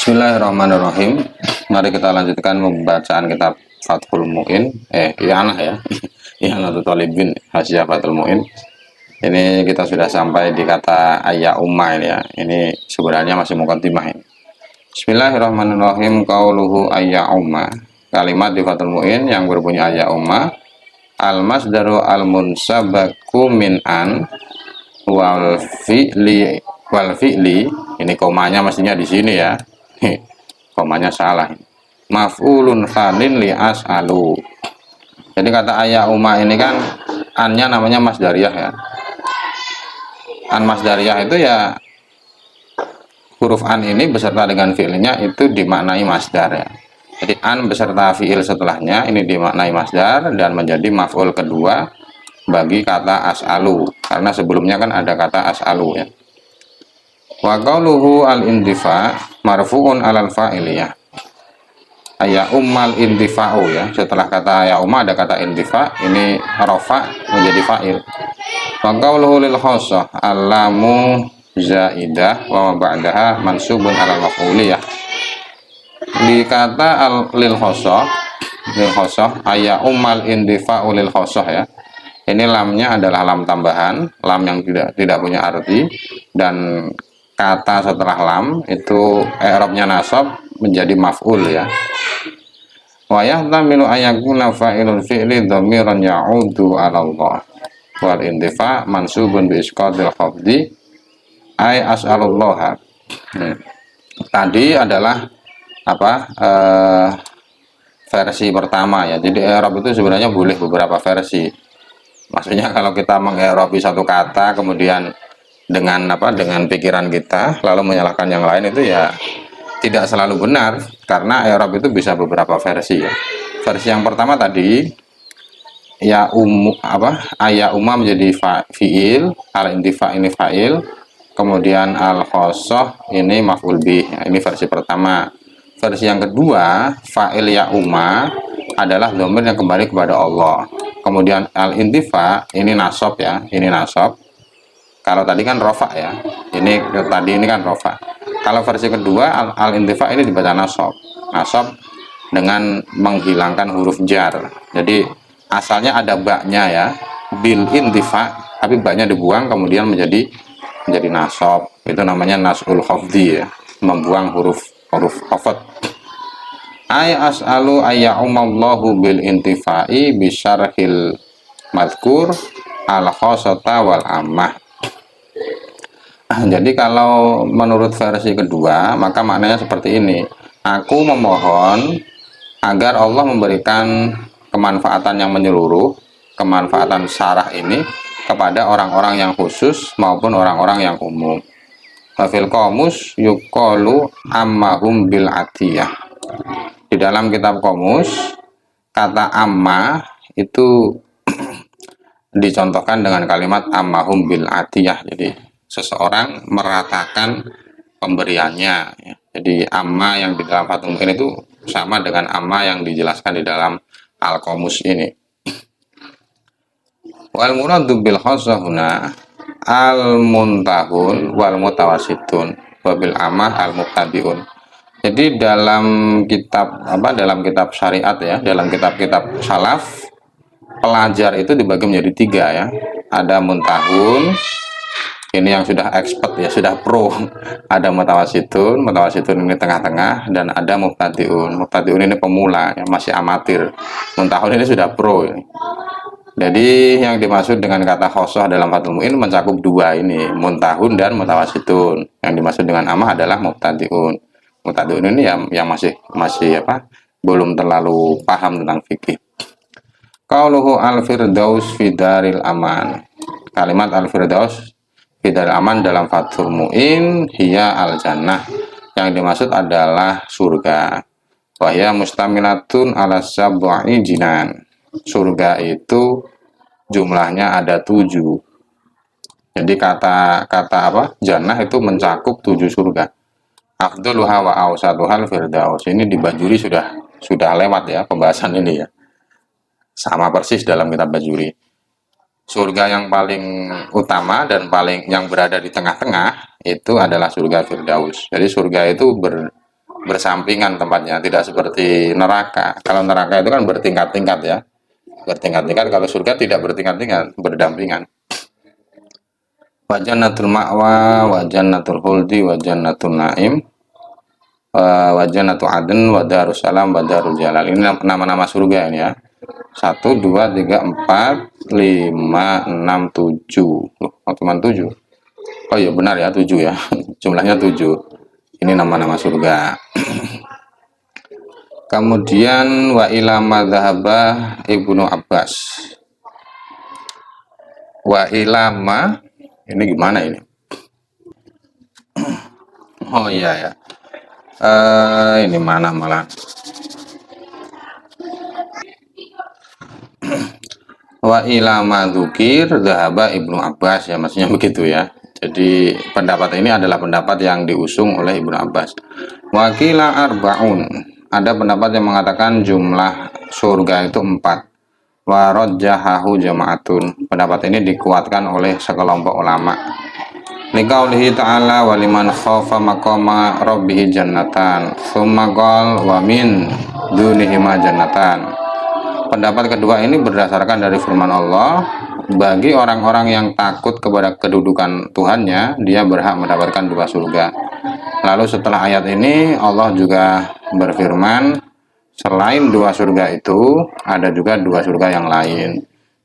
Bismillahirrahmanirrahim. Mari kita lanjutkan pembacaan kitab Fathul Mu'in. I'anah ya. I'anatul Thalibin Hasyiah Fathul Mu'in. Ini kita sudah sampai di kata ayya umma ini ya. Ini sebenarnya masih muqaddimah ini. Bismillahirrahmanirrahim. Qauluhu ayya umma. Kalimat di Fathul Mu'in yang berbunyi ayya umma. Al-masdaru al-munsabaku min an wal fi'li. Ini komanya mestinya di sini ya. Komanya salah. Maf'ulun khalin li as'alu. Jadi kata ayya umma ini kan annya namanya masdariyah ya. An masdariyah itu ya huruf an ini beserta dengan fi'ilnya itu dimaknai masdar ya. Jadi an beserta fi'il setelahnya ini dimaknai masdar dan menjadi maf'ul kedua bagi kata as'alu. Karena sebelumnya kan ada kata as'alu ya. Wa qauluhu al-indifa marfu'un alal fa'iliyah. Ayya ummal indifa'u ya. Setelah kata ayya umma ada kata indifa, ini rafa menjadi fa'il. Wa qauluhu lil khossah allamu zaidah wa ba'daha mansubun alal maf'uliyah. Di kata lil khossah ayya ummal indifa'u lil khossah ya. Ini lamnya adalah lam tambahan, lam yang tidak punya arti, dan kata setelah lam itu i'rabnya nasab menjadi maf'ul ya. Wa yahtamilu ayakuna fa'ilul fi'li dhamiran ya'udu 'ala Allah. Wal indifa mansubun bi isqatil khafdi ay as'alullah. Tadi adalah versi pertama ya. Jadi i'rab itu sebenarnya boleh beberapa versi. Maksudnya kalau kita mengi'rabi satu kata kemudian dengan pikiran kita lalu menyalahkan yang lain itu ya tidak selalu benar, karena i'rab itu bisa beberapa versi ya. Versi yang pertama tadi ya ayya umma menjadi fi'il, al-indifa ini fa'il, kemudian al-khossah ini maf'ul bih ya, ini versi pertama. Versi yang kedua fa'il ya umma adalah dhamir yang kembali kepada Allah. Kemudian al-indifa ini nasab ya, ini nasab. Kalau tadi kan rofa ya, ini kan rofa. Kalau versi kedua al-indifa ini dibaca nasab dengan menghilangkan huruf jar. Jadi asalnya ada baknya ya, bil indifa, tapi baknya dibuang kemudian menjadi nasab. Itu namanya nasul khafdi ya, membuang huruf khafd. Ay as'alu ayya'umallahu bil intifai bisyarhil madhkur al khossata wal ammah. Jadi kalau menurut versi kedua maka maknanya seperti ini. Aku memohon agar Allah memberikan kemanfaatan yang menyeluruh, kemanfaatan syarah ini kepada orang-orang yang khusus maupun orang-orang yang umum. Fil qamus yuqalu ammahum bil atiyah. Di dalam kitab qamus kata amma itu dicontohkan dengan kalimat ammahum bil atiyah. Jadi seseorang meratakan pemberiannya ya. Jadi amma yang di dalam Fathul Mu'in itu sama dengan amma yang dijelaskan di dalam al-qamus ini. Wal muradu bil khossah huna al muntahun wal mutawassitun wa bil amah al mubtadiun. Jadi dalam kitab syariat ya, dalam kitab-kitab salaf, pelajar itu dibagi menjadi tiga ya. Ada muntahun, ini yang sudah expert ya, sudah pro. Ada mutawasitun ini tengah-tengah, dan ada mubtadiun ini pemula ya, masih amatir. Muntahun ini sudah pro ini. Jadi yang dimaksud dengan kata khossah dalam Fathul Mu'in mencakup dua ini, muntahun dan mutawasitun. Yang dimaksud dengan amah adalah mubtadiun ini yang masih belum terlalu paham tentang fikih. Qauluhu al-firdaus fi daril aman. Kalimat al-firdaus Fidal aman dalam Fathul Mu'in hiya al-jannah, yang dimaksud adalah surga. Wahya mustamilatun ala sab'i jinan. Surga itu jumlahnya ada 7. Jadi kata jannah itu mencakup 7 surga. Afdhaluha wa awsatuhal firdaus. Ini di Bajuri sudah lewat ya pembahasan ini ya. Sama persis dalam kitab Bajuri. Surga yang paling utama dan yang berada di tengah-tengah itu adalah surga Firdaus. Jadi surga itu bersampingan tempatnya, tidak seperti neraka. Kalau neraka itu kan bertingkat-tingkat ya, bertingkat-tingkat. Kalau surga tidak bertingkat-tingkat, berdampingan. Wa jannatul ma'wa wa jannatul khuldi wa jannatul na'im wa jannatu adn wa darussalam wa darul jalal. Ini nama-nama surga ini ya. 1, 2, 3, 4, 5, 6, 7. Loh, cuma 7. Oh iya benar ya, 7 ya. Jumlahnya 7. Ini nama-nama surga. Kemudian wa ila madhhabah Ibnu Abbas. Wa ilama ini gimana ini? Oh iya ya. Ini mana malah? Wa ilama dzukir dhahaba Ibnu Abbas ya, maksudnya begitu ya. Jadi pendapat ini adalah pendapat yang diusung oleh Ibnu Abbas. Wakila arbaun. Ada pendapat yang mengatakan jumlah surga itu 4. Warajjahahu jama'atun. Pendapat ini dikuatkan oleh sekelompok ulama. Liqaulihi ta'ala wa liman khaufa maqama rabbih jannatan. Tsumma qala wa min dunihima jannatan. Pendapat kedua ini berdasarkan dari firman Allah, bagi orang-orang yang takut kepada kedudukan Tuhannya, dia berhak mendapatkan 2 surga. Lalu setelah ayat ini Allah juga berfirman, selain 2 surga itu ada juga 2 surga yang lain.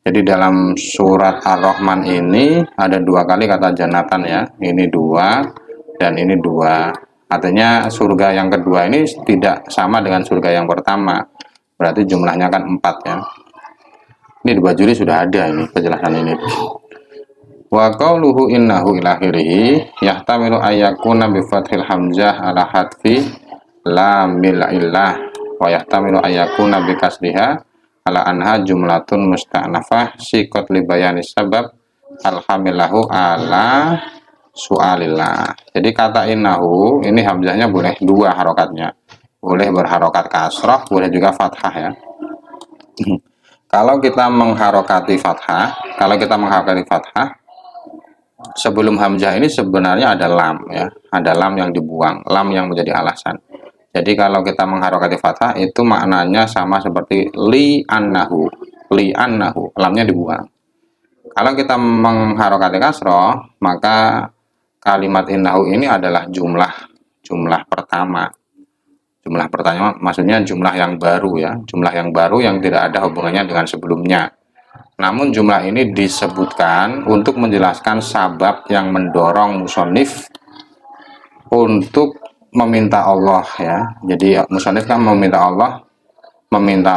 Jadi dalam surat Ar-Rahman ini ada 2 kali kata jannatan ya. Ini 2 dan ini 2. Artinya surga yang kedua ini tidak sama dengan surga yang pertama. Berarti jumlahnya kan 4 ya. Ini di baju ini sudah ada ini penjelasan ini. Wa qauluhu innahu ila akhirih yahtamilu ayyakuna bi fathil hamzah ala hadfi lamil illah wa yahtamilu ayyakuna bi kasriha ala anha jumlatun musta'nafah sikot li bayani sabab alhamilahu ala su'alillah. Jadi kata innahu ini hamzahnya boleh 2 harokatnya, boleh berharokat kasrah, boleh juga fathah ya. Kalau kita mengharokati fathah, sebelum hamzah ini sebenarnya ada lam ya, ada lam yang dibuang, lam yang menjadi alasan. Jadi kalau kita mengharokati fathah itu maknanya sama seperti li annahu, lamnya dibuang. Kalau kita mengharokati kasroh, maka kalimat innahu ini adalah jumlah pertama. Jumlah pertama maksudnya jumlah yang baru ya, jumlah yang baru yang tidak ada hubungannya dengan sebelumnya. Namun jumlah ini disebutkan untuk menjelaskan sabab yang mendorong musonif untuk meminta Allah ya. Jadi musonif kan meminta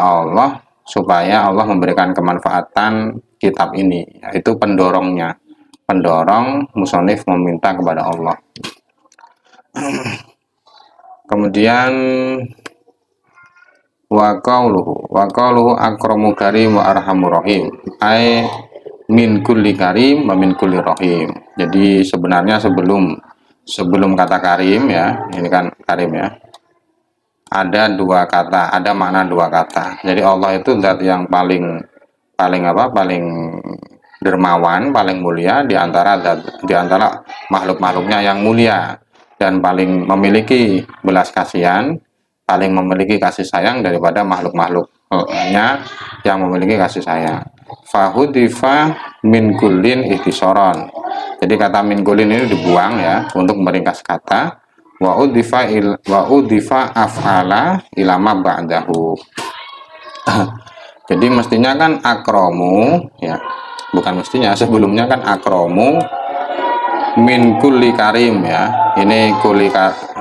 Allah supaya Allah memberikan kemanfaatan kitab ini, yaitu pendorongnya. Pendorong musonif meminta kepada Allah. Kemudian wa qauluhu akramu karim wa arhamur rahim ay min kulli karim wa min kulli rahim. Jadi sebenarnya sebelum kata karim ya, ini kan karim ya, ada 2 kata, ada makna 2 kata. Jadi Allah itu zat yang paling dermawan, paling mulia di antara makhluk-makhluknya yang mulia, dan paling memiliki belas kasihan, paling memiliki kasih sayang daripada makhluk-makhluknya yang memiliki kasih sayang. Fahudifa min kullin ihtisaron. Jadi kata min kullin ini dibuang ya untuk meringkas kata. Wa udifa af'ala ilama ba'dahu. Jadi mestinya kan akromu ya, bukan mestinya, sebelumnya kan akromu min kulli karim ya. Ini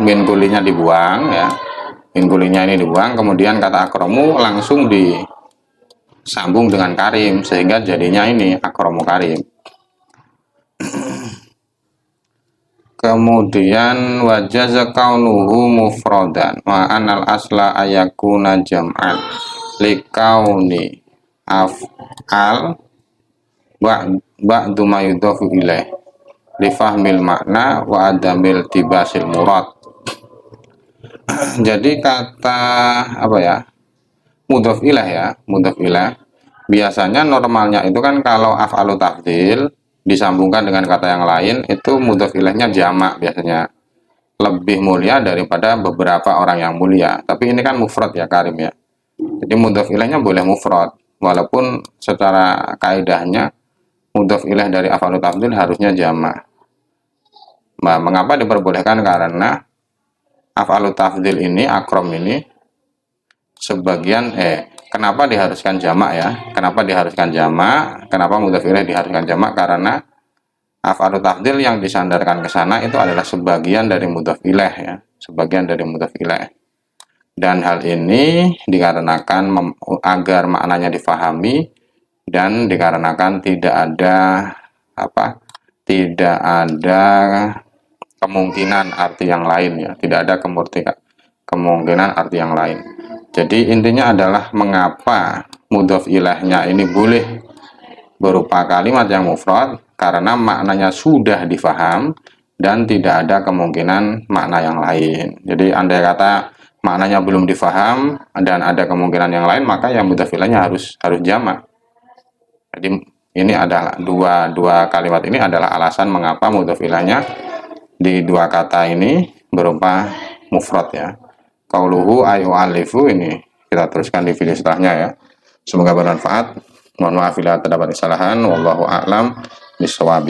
min kullinya dibuang ya. Min kullinya ini dibuang, kemudian kata akromu langsung disambung dengan karim sehingga jadinya ini akromu karim. Kemudian wajaza kaunuhu mufrodan wa anal asla ayakuna jam'an likauni af'al ba'du ma yudhafu ilaih li fahmil makna wa adamil tibasil murad. Jadi kata apa ya, mudhaf ilaih ya, mudhaf ilaih biasanya normalnya itu kan kalau af'alu tafdhil disambungkan dengan kata yang lain itu mudhaf ilaihnya jamak biasanya. lebih mulia daripada beberapa orang yang mulia. Tapi ini kan mufrad ya Karim ya. Jadi mudhof ilaihnya boleh mufrad, walaupun secara kaidahnya mudhof ilaih dari af'alu tafdhil harusnya jamak. Nah, mengapa diperbolehkan? Karena af'alu tafdhil ini, akram ini sebagian kenapa diharuskan jamak ya? Kenapa diharuskan jamak? Kenapa mudhof ilaih diharuskan jamak? Karena af'alu tafdhil yang disandarkan ke sana itu adalah sebagian dari mudhof ilaih ya, sebagian dari mudhof ilaih. Dan hal ini dikarenakan agar maknanya difahami dan dikarenakan tidak ada tidak ada kemungkinan arti yang lain ya, tidak ada kemungkinan arti yang lain. Jadi intinya adalah mengapa mudhof ilaihnya ini boleh berupa kalimat yang mufrad, karena maknanya sudah difaham dan tidak ada kemungkinan makna yang lain. Jadi andai kata maknanya belum difaham dan ada kemungkinan yang lain, maka yang mudhof ilaihnya harus jamak. Jadi ini adalah dua kalimat ini adalah alasan mengapa mudhof ilaihnya di dua kata ini berupa mufrad ya. Qauluhu ayu alifu, ini kita teruskan di video setelahnya ya. Semoga bermanfaat. Mohon maaf bila terdapat kesalahan. Wallahu a'lam bishawab.